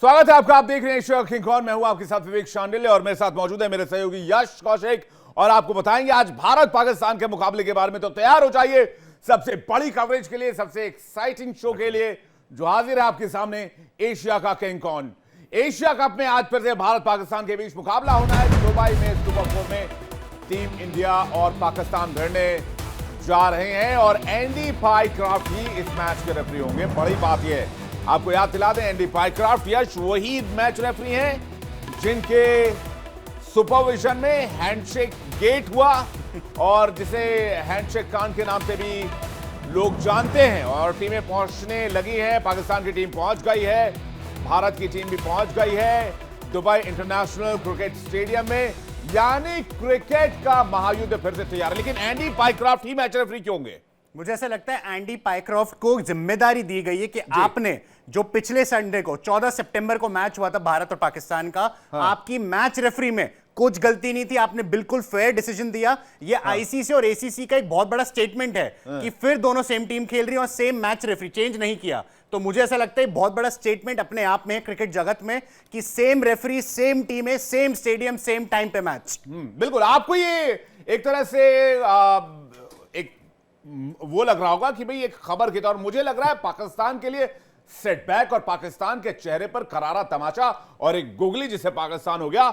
स्वागत है आपका। आप देख रहे हैं एशिया किंग कॉन। मैं हूं आपके साथ विवेक शांडिल्य और मेरे साथ मौजूद है मेरे सहयोगी यश कौशिक और आपको बताएंगे आज भारत पाकिस्तान के मुकाबले के बारे में। तो तैयार हो जाइए सबसे बड़ी कवरेज के लिए, सबसे एक्साइटिंग शो के लिए जो हाजिर है आपके सामने, एशिया का किंग कॉन। एशिया कप में आज फिर से भारत पाकिस्तान के बीच मुकाबला होना है। दुबई में सुपर 4 में टीम इंडिया और पाकिस्तान भिड़ने जा रहे हैं और एंडी पाइक्राफ्ट ही इस मैच के रेफरी होंगे। बड़ी बात यह है, आपको याद दिला दें, एंडी पाइक्राफ्ट यश वही मैच रेफरी हैं जिनके सुपरविजन में हैंडशेक गेट हुआ और जिसे हैंडशेक कान के नाम से भी लोग जानते हैं। और टीमें पहुंचने लगी हैं, पाकिस्तान की टीम पहुंच गई है, भारत की टीम भी पहुंच गई है दुबई इंटरनेशनल क्रिकेट स्टेडियम में। यानी क्रिकेट का महायुद्ध फिर से तैयार है। लेकिन एंडी पाइक्राफ्ट ही मैच रेफरी क्यों होंगे? मुझे ऐसा लगता है एंडी पाइक्राफ्ट को जिम्मेदारी दी गई है कि आपने जो पिछले संडे को 14 सितंबर को मैच हुआ था भारत और पाकिस्तान का, आपकी मैच रेफरी में कुछ गलती नहीं थी, आपने बिल्कुल फेयर डिसीजन दिया। ये आईसीसी और एसीसी का एक बहुत बड़ा स्टेटमेंट है कि फिर दोनों सेम टीम खेल रही है और सेम मैच रेफरी चेंज नहीं किया। तो मुझे ऐसा लगता है बहुत बड़ा स्टेटमेंट अपने आप में क्रिकेट जगत में कि same referee, same team, same stadium, same time पे मैच। बिल्कुल। आपको ये एक तरह से एक वो लग रहा होगा कि भाई एक खबर के तौर, मुझे लग रहा है पाकिस्तान के लिए सेटबैक और पाकिस्तान के चेहरे पर करारा तमाचा और एक गुगली जिसे पाकिस्तान हो गया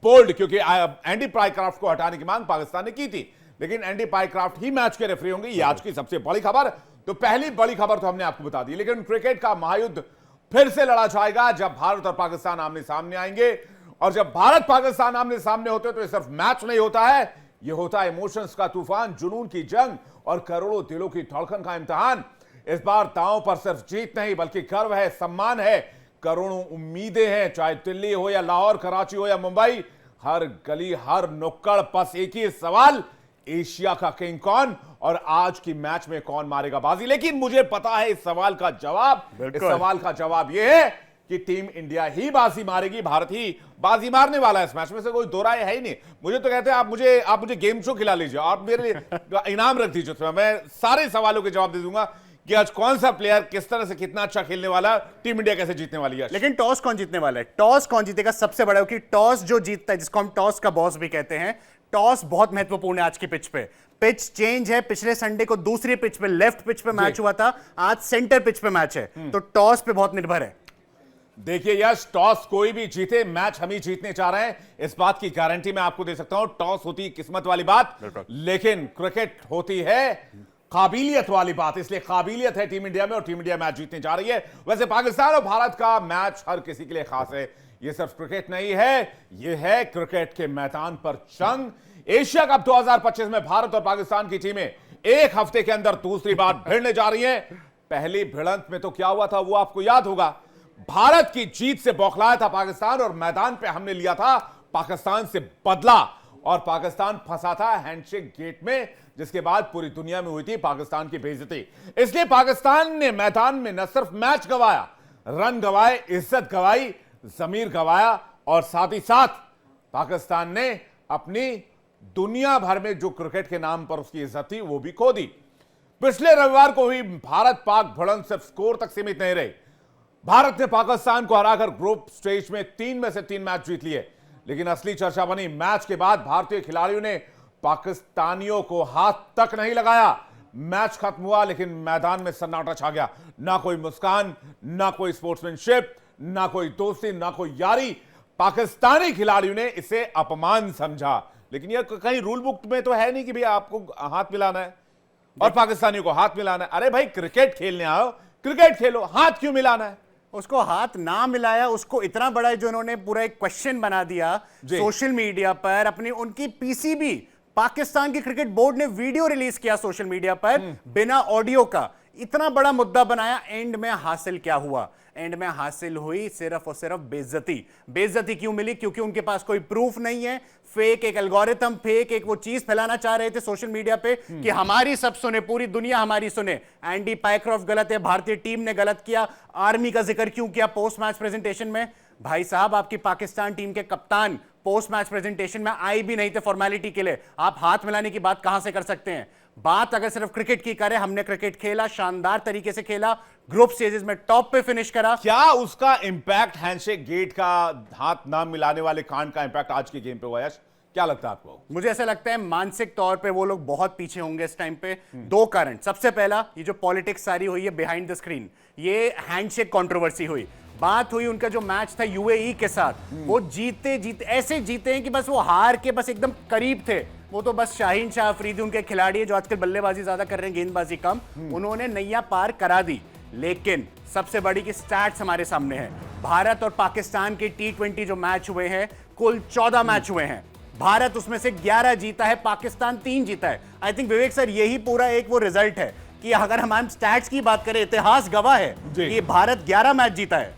बोल्ड, क्योंकि एंडी पाइक्राफ्ट को हटाने की मांग पाकिस्तान ने की थी। लेकिन एंडी पाइक्राफ्ट ही मैच के रेफरी होंगे, ये आज की सबसे बड़ी खबर। तो पहली बड़ी खबर तो हमने आपको बता दी, लेकिन क्रिकेट का महायुद्ध फिर से लड़ा जाएगा जब भारत और पाकिस्तान आमने सामने आएंगे। और जब भारत पाकिस्तान आमने सामने होते हैं तो ये सिर्फ मैच नहीं होता है, ये होता है इमोशंस का तूफान, जुनून की जंग और करोड़ों दिलों की धड़कन का इम्तिहान। इस बार दांव पर सिर्फ जीत नहीं बल्कि गर्व है, सम्मान है, करोड़ों उम्मीदें हैं। चाहे दिल्ली हो या लाहौर, कराची हो या मुंबई, हर गली हर नुक्कड़ बस एक ही सवाल, एशिया का किंग कौन और आज की मैच में कौन मारेगा बाजी। लेकिन मुझे पता है इस सवाल का जवाब, इस सवाल का जवाब यह है कि टीम इंडिया ही बाजी मारेगी, भारत ही बाजी मारने वाला है इस मैच में, से कोई दो राय है ही नहीं। मुझे तो कहते हैं आप मुझे गेम शो खिला लीजिए, आप मेरे लिए इनाम रख दीजिए, उसमें मैं सारे सवालों के जवाब दे दूंगा कि आज कौन सा प्लेयर किस तरह से कितना अच्छा खेलने वाला, टीम इंडिया कैसे जीतने वाली है। लेकिन टॉस कौन जीतने वाला है? टॉस कौन जीतेगा सबसे बड़ा, क्योंकि टॉस जो जीतता है, जिसको हम टॉस का बॉस भी कहते हैं, टॉस बहुत महत्वपूर्ण है आज की पिच पे। पिच चेंज है, पिछले संडे को दूसरी पिच पे, लेफ्ट पिच पे मैच हुआ था, आज सेंटर पिच पे मैच है, तो टॉस पे बहुत निर्भर है। देखिए यश, टॉस कोई भी जीते, मैच हम ही जीतने चाह रहे हैं, इस बात की गारंटी मैं आपको दे सकता हूं। टॉस होती है किस्मत वाली बात, लेकिन क्रिकेट होती है काबिलियत वाली बात। इसलिए काबिलियत है टीम इंडिया में और टीम इंडिया मैच जीतने जा रही है। वैसे पाकिस्तान और भारत का मैच हर किसी के लिए खास है, यह सिर्फ क्रिकेट नहीं है, यह है क्रिकेट के मैदान पर जंग। एशिया कप 2025 में भारत और पाकिस्तान की टीमें एक हफ्ते के अंदर दूसरी बार भिड़ने जा रही हैं। पहली भिड़ंत में तो क्या हुआ था वो आपको याद होगा, भारत की जीत से बौखलाया था पाकिस्तान और मैदान पे हमने लिया था पाकिस्तान से बदला और पाकिस्तान फंसा था हैंडशेक गेट में, जिसके बाद पूरी दुनिया में हुई थी पाकिस्तान की बेइज्जती। इसलिए पाकिस्तान ने मैदान में न सिर्फ मैच गंवाया, रन गंवाए, इज्जत गंवाई, जमीर गंवाया और साथ ही साथ पाकिस्तान ने अपनी दुनिया भर में जो क्रिकेट के नाम पर उसकी इज्जत थी वो भी खो दी। पिछले रविवार को हुई भारत पाक भिड़ंत सिर्फ स्कोर तक सीमित नहीं रही। भारत ने पाकिस्तान को हराकर ग्रुप स्टेज में 3 में से 3 मैच जीत लिए, लेकिन असली चर्चा बनी मैच के बाद भारतीय खिलाड़ियों ने पाकिस्तानियों को हाथ तक नहीं लगाया। मैच खत्म हुआ लेकिन मैदान में सन्नाटा छा गया, ना कोई मुस्कान, ना कोई स्पोर्ट्समैनशिप, ना कोई दोस्ती, ना कोई यारी। पाकिस्तानी खिलाड़ियों ने इसे अपमान समझा। लेकिन यह कहीं रूल बुक में तो है नहीं कि भैया आपको हाथ मिलाना है और पाकिस्तानियों को हाथ मिलाना है। अरे भाई क्रिकेट खेलने आओ, क्रिकेट खेलो, हाथ क्यों मिलाना है? उसको हाथ ना मिलाया, उसको इतना बड़ा है जो उन्होंने पूरा एक क्वेश्चन बना दिया सोशल मीडिया पर। अपनी उनकी पीसीबी, पाकिस्तान की क्रिकेट बोर्ड ने वीडियो रिलीज किया सोशल मीडिया पर बिना ऑडियो का, इतना बड़ा मुद्दा बनाया। एंड में हासिल क्या हुआ? एंड में हासिल हुई सिर्फ और सिर्फ बेइज्जती। बेइज्जती क्यों मिली? क्योंकि उनके पास कोई प्रूफ नहीं है। फेक एक एल्गोरिथम, फेक एक वो चीज फैलाना चाह रहे थे सोशल मीडिया पे कि हमारी सब सुने, पूरी दुनिया हमारी सुने। एंडी पाइक्राफ्ट गलत है, भारतीय टीम ने गलत किया। आर्मी का जिक्र क्यों किया पोस्ट मैच प्रेजेंटेशन में? भाई साहब, आपकी पाकिस्तान टीम के कप्तान पोस्ट मैच प्रेजेंटेशन में आए भी नहीं थे फॉर्मेलिटी के लिए, आप हाथ मिलाने की बात कहां से कर सकते हैं? बात अगर सिर्फ क्रिकेट की करें, हमने क्रिकेट खेला, शानदार तरीके से खेला, ग्रुप स्टेजेस में टॉप पे फिनिश करा। क्या उसका इंपैक्ट हैंडशेक गेट का, हाथ ना मिलाने वाले कांड का इंपैक्ट आज के गेम पे हुआ? यश, क्या लगता है आपको? मुझे ऐसा लगता है मानसिक तौर पे वो लोग बहुत पीछे होंगे इस टाइम पे। दो कारण, सबसे पहला ये जो पॉलिटिक्स सारी हुई है बिहाइंड द स्क्रीन, ये हैंडशेक कंट्रोवर्सी हुई, बात हुई उनका जो मैच था यूएई के साथ, वो जीते जीते ऐसे जीते हैं कि बस वो हार के बस एकदम करीब थे। वो तो बस शाहीन शाह अफरीदी उनके खिलाड़ी है जो आजकल बल्लेबाजी ज्यादा कर रहे हैं, गेंदबाजी कम, उन्होंने नैया पार करा दी। लेकिन सबसे बड़ी की स्टैट्स हमारे सामने है। भारत और पाकिस्तान के T20 जो मैच हुए हैं, कुल 14 मैच हुए हैं, भारत उसमें से 11 जीता है, पाकिस्तान 3 जीता है। आई थिंक विवेक सर यही पूरा एक वो रिजल्ट है कि अगर हम स्टैट्स की बात करें, इतिहास गवाह है कि भारत 11 मैच जीता है।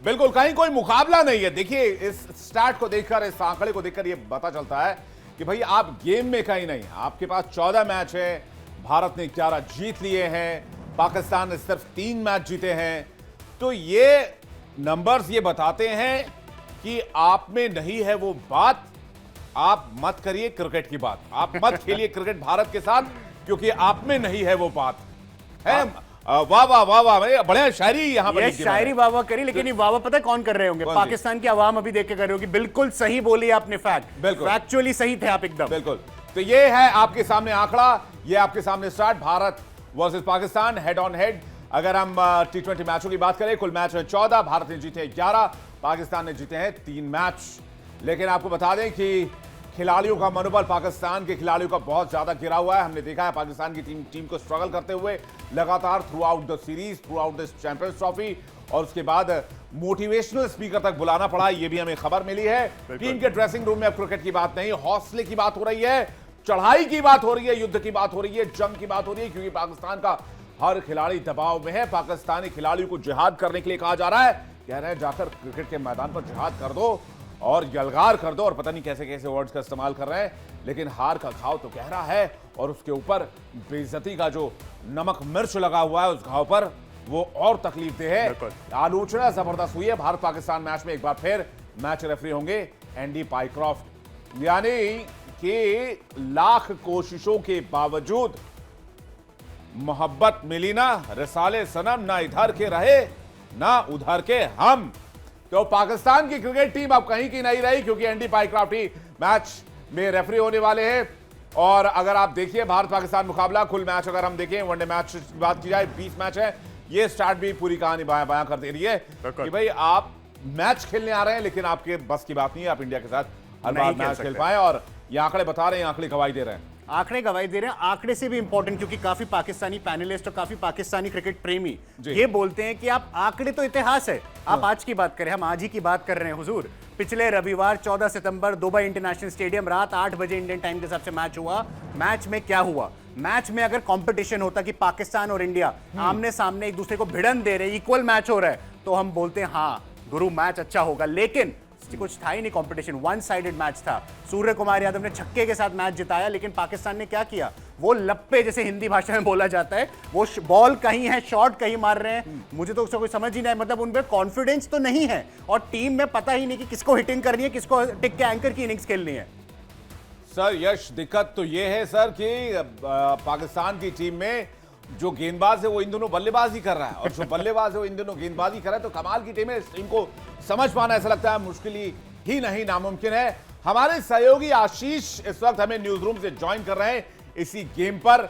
बिल्कुल, कहीं कोई मुकाबला नहीं है। देखिए, इस स्टार्ट को देखकर, इस आंकड़े को देखकर यह पता चलता है कि भाई आप गेम में कहीं नहीं, आपके पास 14 मैच है, भारत ने 11 जीत लिए हैं, पाकिस्तान ने सिर्फ 3 मैच जीते हैं। तो ये नंबर्स ये बताते हैं कि आप में नहीं है वो बात। आप मत करिए क्रिकेट की बात, आप मत खेलिए क्रिकेट भारत के साथ, क्योंकि आप में नहीं है वो बात है। वाह वाह वाह वाह, बढ़िया शायरी यहाँ पर। ये शायरी वाह वाह करी, लेकिन ये वाह वाह पता है कौन कर रहे होंगे? पाकिस्तान की आवाम अभी देख के कर रहे होगी। बिल्कुल सही बोली आपने, फैक्ट, बिल्कुल फैक्चुअली सही थे आप एकदम। बिल्कुल। तो ये है आपके सामने आंकड़ा, ये आपके सामने start, Bharat versus Pakistan head on head. अगर हम T20 मैचों की बात करें, कुल मैच में 14, भारत ने जीते 11, पाकिस्तान ने जीते हैं 3 मैच। लेकिन आपको बता दें कि खिलाड़ियों का मनोबल पाकिस्तान के खिलाड़ियों का बहुत ज्यादा गिरा हुआ है। हमने देखा है पाकिस्तान की टीम को स्ट्रगल करते हुए लगातार through out the series, through out the champions trophy, और उसके बाद मोटिवेशनल स्पीकर तक बुलाना पड़ा, ये भी हमें खबर मिली है। टीम के ड्रेसिंग रूम में अब क्रिकेट की बात नहीं, हौसले की बात हो रही है, चढ़ाई की बात हो रही है, युद्ध की बात हो रही है, जंग की बात हो रही है, क्योंकि पाकिस्तान का हर खिलाड़ी दबाव में है। पाकिस्तानी खिलाड़ियों को जिहाद करने के लिए कहा जा रहा है, कह रहे हैं जाकर क्रिकेट के मैदान पर जिहाद कर दो और यलगार कर दो, और पता नहीं कैसे कैसे वर्ड्स का इस्तेमाल कर रहे हैं। लेकिन हार का घाव तो गहरा है, और उसके ऊपर बेइज्जती का जो नमक मिर्च लगा हुआ है उस घाव पर, वो और तकलीफदेह है। आलोचना जबरदस्त हुई है। भारत पाकिस्तान मैच में एक बार फिर मैच रेफरी होंगे एंडी पाइक्रॉफ्ट, यानी कि लाख कोशिशों के बावजूद मोहब्बत मिली ना रिसाले सनम, ना इधर के रहे ना उधर के हम। तो पाकिस्तान की क्रिकेट टीम अब कहीं की नहीं रही, क्योंकि एंडी पाइक्रॉफ्ट ही मैच में रेफरी होने वाले हैं। और अगर आप देखिए भारत पाकिस्तान मुकाबला, कुल मैच अगर हम देखें, वनडे मैच की बात की जाए 20 मैच है। ये स्टार्ट भी पूरी कहानी बयां कर दे रही है कि भाई आप मैच खेलने आ रहे हैं, लेकिन आपके बस की बात नहीं है आप इंडिया के साथ हर बार मैच खेल पाए। और ये आंकड़े बता रहे हैं, आंकड़े गवाही दे रहे हैं, आंकड़े गवाही दे रहे हैं। आंकड़े से भी इंपॉर्टेंट, क्योंकि काफी पाकिस्तानी पैनलिस्ट और काफी पाकिस्तानी क्रिकेट प्रेमी ये बोलते हैं कि आप आंकड़े तो इतिहास है, आप आज की बात करें, हम आज ही की बात कर रहे हैं हुजूर। पिछले रविवार 14 सितंबर दुबई इंटरनेशनल स्टेडियम रात 8 बजे इंडियन टाइम के हिसाब से मैच हुआ। मैच में क्या हुआ? मैच में अगर कंपटीशन होता कि पाकिस्तान और इंडिया आमने सामने एक दूसरे को भिड़न दे रहे, इक्वल मैच हो रहा है, तो हम बोलते हैं हाँ गुरु मैच अच्छा होगा। लेकिन कुछ था ही नहीं, कंपटीशन वन साइडेड मैच था। सूर्य कुमार यादव ने छक्के के साथ मैच जिताया, लेकिन पाकिस्तान ने क्या किया? वो लप्पे, जैसे हिंदी भाषा में बोला जाता है, वो बॉल कहीं है, शॉट कहीं मार रहे हैं। मुझे तो उसका कोई समझ ही नहीं, मतलब उनमें कॉन्फिडेंस तो नहीं है, और टीम में पता ही नहीं कि किसको हिटिंग करनी है, किसको टिक के एंकर की इनिंग्स खेलनी है। सर यश, दिक्कत तो ये है सर कि पाकिस्तान की टीम में जो गेंदबाज है वो इन दोनों बल्लेबाजी कर रहा है, और जो बल्लेबाज है वो इन दोनों गेंदबाजी कर रहा है। तो कमाल की टीम है, इस टीम को समझ पाना ऐसा लगता है मुश्किल ही नहीं नामुमकिन है। हमारे सहयोगी आशीष इस वक्त हमें न्यूज रूम से ज्वाइन कर रहे हैं इसी गेम पर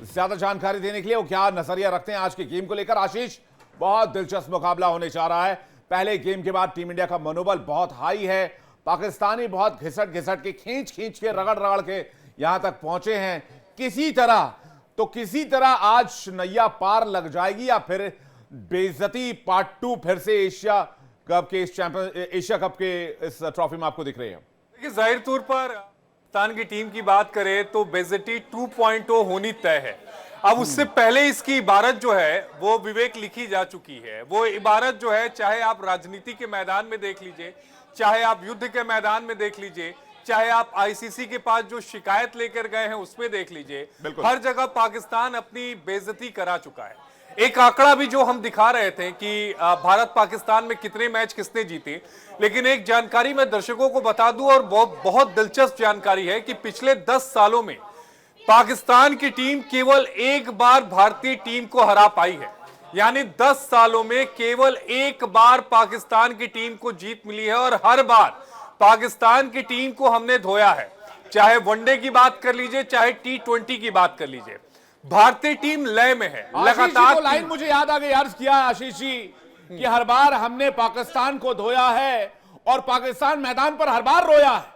ज्यादा जानकारी देने के लिए। वो क्या नजरिया रखते हैं आज के गेम को लेकर? आशीष, बहुत दिलचस्प मुकाबला होने जा रहा है। पहले गेम के बाद टीम इंडिया का मनोबल बहुत हाई है, पाकिस्तानी बहुत घिसट के, खींच के, रगड़ के यहां तक पहुंचे हैं। किसी तरह आज नैया पार लग जाएगी, या फिर बेइज्जती पार्ट 2 फिर से एशिया कप के इस ट्रॉफी में आपको दिख रही है? देखिए, जाहिर तौर पर पाकिस्तान की टीम की बात करें तो बेइज्जती 2.0 होनी तय है। अब उससे पहले इसकी इबारत जो है वो विवेक लिखी जा चुकी है। वो इबारत जो है, चाहे आप राजनीति के मैदान में देख लीजिए, चाहे आप युद्ध के मैदान में देख लीजिए, चाहे आप आईसीसी के पास जो शिकायत लेकर गए हैं उसमें देख लीजिए, हर जगह पाकिस्तान अपनी बेइज्जती करा चुका है। एक आंकड़ा भी जो हम दिखा रहे थे कि भारत पाकिस्तान में कितने मैच किसने जीते, लेकिन एक जानकारी मैं दर्शकों को बता दूं, और बहुत दिलचस्प जानकारी है कि पिछले 10 सालों में पाकिस्तान की टीम केवल एक बार भारतीय टीम को हरा पाई है, यानी 10 सालों में केवल एक बार पाकिस्तान की टीम को जीत मिली है और हर बार पाकिस्तान की टीम को हमने धोया है। चाहे वनडे की बात कर लीजिए, चाहे T20 की बात कर लीजिए, भारतीय टीम लय में है। लगातार लाइन मुझे याद आ गई, अर्ज किया आशीष जी कि हर बार हमने पाकिस्तान को धोया है और पाकिस्तान मैदान पर हर बार रोया है।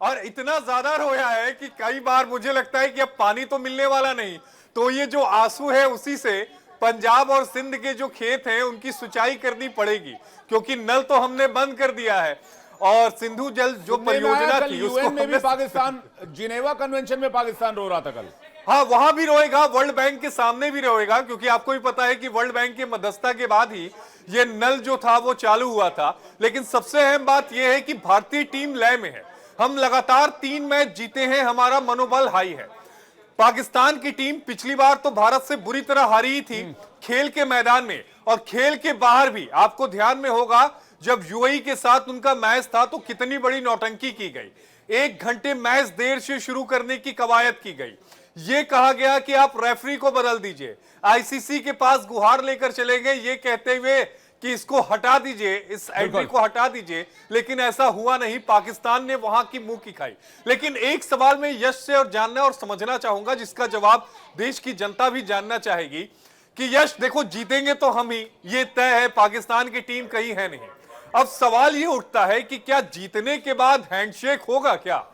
और इतना ज्यादा रोया है कि कई बार मुझे लगता है कि अब पानी तो मिलने वाला नहीं, तो ये जो आंसू है उसी से पंजाब और सिंध के जो खेत हैं उनकी सिंचाई करनी पड़ेगी, क्योंकि नल तो हमने बंद कर दिया है। और सिंधु जल जो परियोजना थी उसको में भी पाकिस्तान, जिनेवा कन्वेंशन में पाकिस्तान रो रहा था कल। हाँ, वहां भी रोएगा, वर्ल्ड बैंक के सामने भी रोएगा, क्योंकि आपको भी पता है कि वर्ल्ड बैंक के मध्यस्थता के बाद ही ये नल जो था वो चालू हुआ था। लेकिन सबसे अहम बात यह है कि भारतीय टीम लय में है। हम लगातार 3 मैच जीते हैं, हमारा मनोबल हाई है। पाकिस्तान की टीम पिछली बार तो भारत से बुरी तरह हारी थी, खेल के मैदान में और खेल के बाहर भी। आपको ध्यान में होगा जब यूएई के साथ उनका मैच था तो कितनी बड़ी नौटंकी की गई। 1 घंटे मैच देर से शुरू करने की कवायद की गई। ये कहा गया कि आप रेफरी को बदल दीजिए। आईसीसी के पास गुहार लेकर चले गए ये कहते हुए कि इसको हटा दीजिए, इस एंट्री को हटा दीजिए, लेकिन ऐसा हुआ नहीं। पाकिस्तान ने वहां की मुंह की खाई। लेकिन एक सवाल मैं यश से और जानना और समझना चाहूंगा, जिसका जवाब देश की जनता भी जानना चाहेगी कि यश देखो, जीतेंगे तो हम ही, ये तय है, पाकिस्तान की टीम कहीं है नहीं। अब सवाल ये उठता है कि क्या जीतने के बाद हैंडशेक होगा क्या?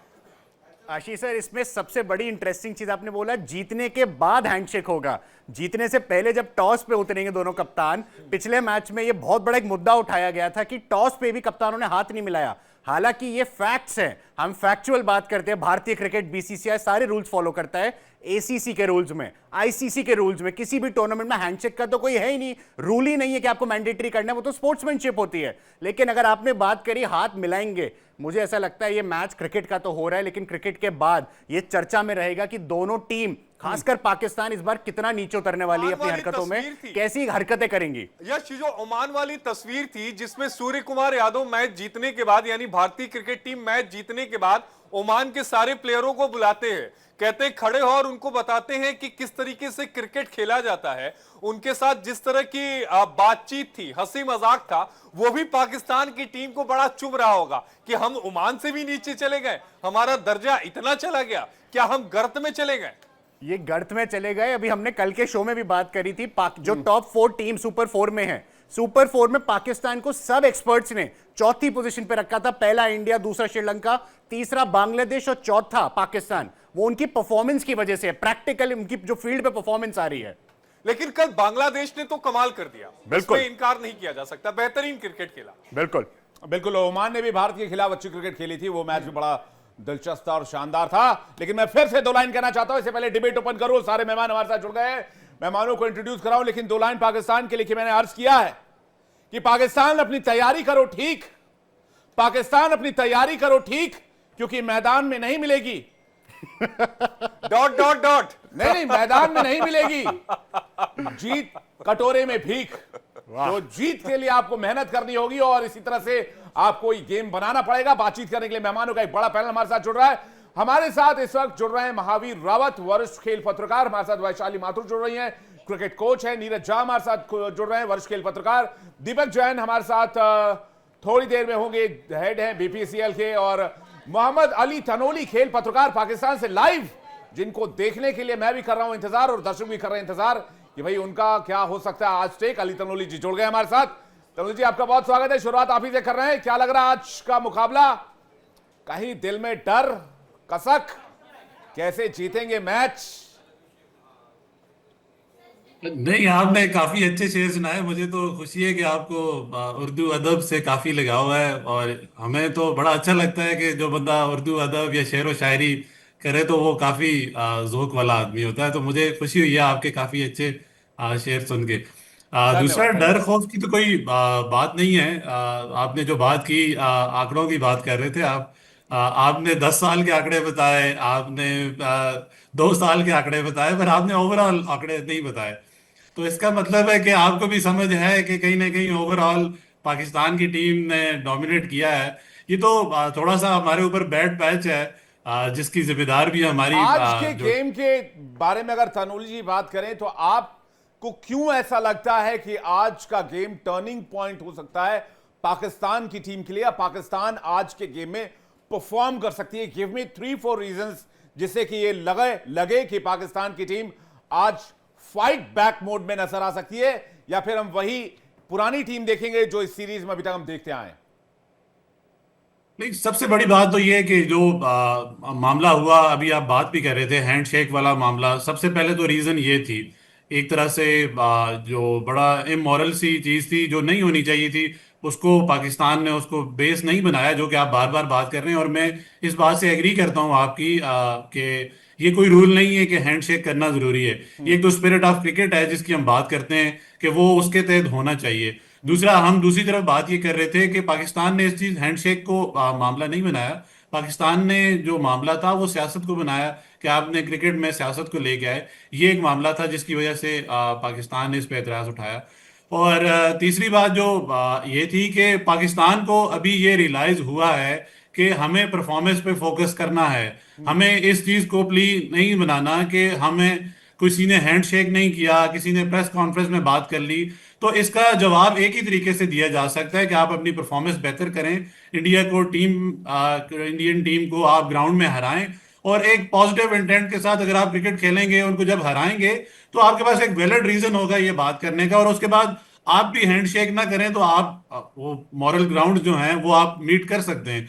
आशीष सर, इसमें सबसे बड़ी इंटरेस्टिंग चीज आपने बोला, जीतने के बाद हैंडशेक होगा। जीतने से पहले जब टॉस पे उतरेंगे दोनों कप्तान, पिछले मैच में ये बहुत बड़ा एक मुद्दा उठाया गया था कि टॉस पे भी कप्तानों ने हाथ नहीं मिलाया। हालांकि ये फैक्ट्स हैं, हम फैक्चुअल बात करते हैं। भारतीय क्रिकेट बीसीसीआई सारे रूल्स फॉलो करता है, एसीसी के रूल्स में, आईसीसी के रूल्स में। किसी भी टूर्नामेंट में हैंडशेक का तो कोई है ही नहीं, रूल ही नहीं है कि आपको मैंडेटरी करना है, वो तो स्पोर्ट्समैनशिप होती है। लेकिन अगर आपने बात करी हाथ मिलाएंगे, मुझे ऐसा लगता है ये मैच क्रिकेट का तो हो रहा है, लेकिन क्रिकेट के बाद ये चर्चा में रहेगा कि दोनों टीम, खासकर पाकिस्तान, इस बार कितना नीचे उतरने वाली है अपनी हरकतों में, कैसी हरकतें करेंगी। यह जो ओमान वाली तस्वीर थी जिसमें सूर्य कुमार यादव मैच जीतने के बाद, यानी भारतीय क्रिकेट टीम मैच जीतने के बाद ओमान के सारे प्लेयरों को बुलाते हैं, कहते हैं खड़े हो और उनको बताते हैं कि किस तरीके से क्रिकेट खेला जाता है। उनके साथ जिस तरह की बातचीत थी, हंसी मजाक था, वो भी पाकिस्तान की टीम को बड़ा चुभ रहा होगा कि हम ओमान से भी नीचे चले गए, हमारा दर्जा इतना चला गया, क्या हम गर्त में चले गए? ये गर्त में चले गए। अभी हमने कल के शो में भी बात करी थी, जो टॉप 4 टीम सुपर 4 में है, सुपर 4 में पाकिस्तान को सब एक्सपर्ट्स ने चौथी पोजीशन पे रखा था। पहला इंडिया, दूसरा श्रीलंका, तीसरा बांग्लादेश और चौथा पाकिस्तान। वो उनकी परफॉर्मेंस की वजह से, प्रैक्टिकल उनकी जो फील्ड पे परफॉर्मेंस आ रही है। लेकिन कल बांग्लादेश ने तो कमाल कर दिया, बिल्कुल इनकार नहीं किया जा सकता, बेहतरीन क्रिकेट खेला। बिल्कुल बिल्कुल, ओमान ने भी भारत के खिलाफ अच्छी क्रिकेट खेली थी, वो मैच भी बड़ा दिलचस्प और शानदार था। लेकिन मैं फिर से 2 लाइन कहना चाहता हूं, इससे पहले डिबेट ओपन करूं, सारे मेहमान हमारे साथ जुड़ गए हैं, मेहमानों को इंट्रोड्यूस कराऊं। लेकिन 2 लाइन पाकिस्तान के लिए मैंने अर्ज किया है कि पाकिस्तान अपनी तैयारी करो ठीक, पाकिस्तान अपनी तैयारी करो ठीक, क्योंकि मैदान में नहीं मिलेगी। डॉट डॉट डॉट नहीं, मैदान में नहीं मिलेगी जीत, कटोरे में भीख। तो जीत के लिए आपको मेहनत करनी होगी और इसी तरह से आपको ये गेम बनाना पड़ेगा। बातचीत करने के लिए मेहमानों का एक बड़ा पैनल हमारे साथ जुड़ रहा है। हमारे साथ इस वक्त जुड़ रहे हैं महावीर रावत, वरिष्ठ खेल पत्रकार, हमारे साथ वैशाली माथुर जुड़ रही हैं, क्रिकेट कोच है, नीरज झा हमारे साथ जुड़ रहे हैं, वरिष्ठ खेल पत्रकार, दीपक जैन हमारे साथ थोड़ी देर में होंगे, हेड हैं बीपीसीएल के, और मोहम्मद अली तनोली खेल पत्रकार पाकिस्तान से लाइव, जिनको देखने के लिए मैं भी कर रहा हूं इंतजार और दर्शक भी कर रहे हैं इंतजार कि भाई उनका क्या हो सकता है आज टेक। अली तनोली जी जुड़ गए हमारे साथ। तनोली जी, आपका बहुत स्वागत है, शुरुआत आप ही से कर रहे हैं। क्या लग रहा है आज का मुकाबला? कहीं दिल में डर, कसक, कैसे जीतेंगे मैच? नहीं, आपने काफी अच्छे शेर सुनाए। मुझे तो खुशी है कि आपको उर्दू अदब से काफी लगाव है, और हमें तो बड़ा अच्छा लगता है कि जो बंदा उर्दू अदब या शेर व शायरी करे तो वो काफी ज़ौक़ वाला आदमी होता है। तो मुझे खुशी हुई है आपके काफी अच्छे शेर सुन के। दूसरा, डर खौफ की तो कोई बात नहीं है। आपने जो बात की, आंकड़ों की बात कर रहे थे आप, आपने 10 साल के आंकड़े बताए, आपने 2 साल के आंकड़े बताए, पर आपने ओवरऑल आंकड़े नहीं बताए। तो इसका मतलब है कि आपको भी समझ है कि कहीं ना कहीं ओवरऑल पाकिस्तान की टीम ने डोमिनेट किया है। ये तो थोड़ा सा हमारे ऊपर बैड पैच है। जिसकी जिम्मेदार भी हमारी आज के गेम के बारे में अगर तनुल जी बात करें तो आपको क्यों ऐसा लगता है कि आज का गेम टर्निंग पॉइंट हो सकता है पाकिस्तान की टीम के लिए, या पाकिस्तान आज के गेम में परफॉर्म कर सकती है? गिव मी 3-4 रीजंस जिससे कि ये लगे कि पाकिस्तान की टीम आज फाइट बैक मोड में नजर आ सकती है, या फिर हम वही पुरानी टीम देखेंगे जो इस सीरीज में अभी तक हम देखते आए हैं। नहीं, सबसे बड़ी बात तो ये है कि जो मामला हुआ, अभी आप बात भी कर रहे थे हैंडशेक वाला मामला, सबसे पहले तो रीजन ये थी एक तरह से जो बड़ा इमोरल सी चीज थी जो नहीं होनी चाहिए थी, उसको पाकिस्तान ने उसको बेस नहीं बनाया, जो कि आप बार बार बात कर रहे हैं। और मैं इस बात से एग्री करता हूं आपकी कि ये कोई रूल नहीं है कि हैंडशेक करना जरूरी है। ये एक तो स्पिरिट ऑफ क्रिकेट है जिसकी हम बात करते हैं कि वो उसके तहत होना चाहिए। दूसरा, हम दूसरी तरफ बात ये कर रहे थे कि पाकिस्तान ने इस चीज हैंडशेक को मामला नहीं बनाया। पाकिस्तान ने जो मामला था वो सियासत को बनाया कि आपने क्रिकेट में सियासत को लेके आए। ये एक मामला था जिसकी वजह से पाकिस्तान ने इस पे एतराज उठाया। और तीसरी बात जो ये थी कि पाकिस्तान को अभी ये रियलाइज हुआ है कि हमें परफॉर्मेंस पे फोकस करना है। हमें इस चीज को प्ली नहीं बनाना कि हमें किसी ने हैंडशेक नहीं किया, किसी ने प्रेस कॉन्फ्रेंस में बात कर ली, तो इसका जवाब एक ही तरीके से दिया जा सकता है कि आप अपनी परफॉर्मेंस बेहतर करें, इंडियन टीम को आप ग्राउंड में हराएं, और एक पॉजिटिव इंटेंट के साथ अगर आप क्रिकेट खेलेंगे, उनको जब हराएंगे तो आपके पास एक वैलिड रीजन होगा ये बात करने का। और उसके बाद आप भी हैंडशेक ना करें तो आप वो मॉरल ग्राउंड जो हैं वो आप मीट कर सकते हैं।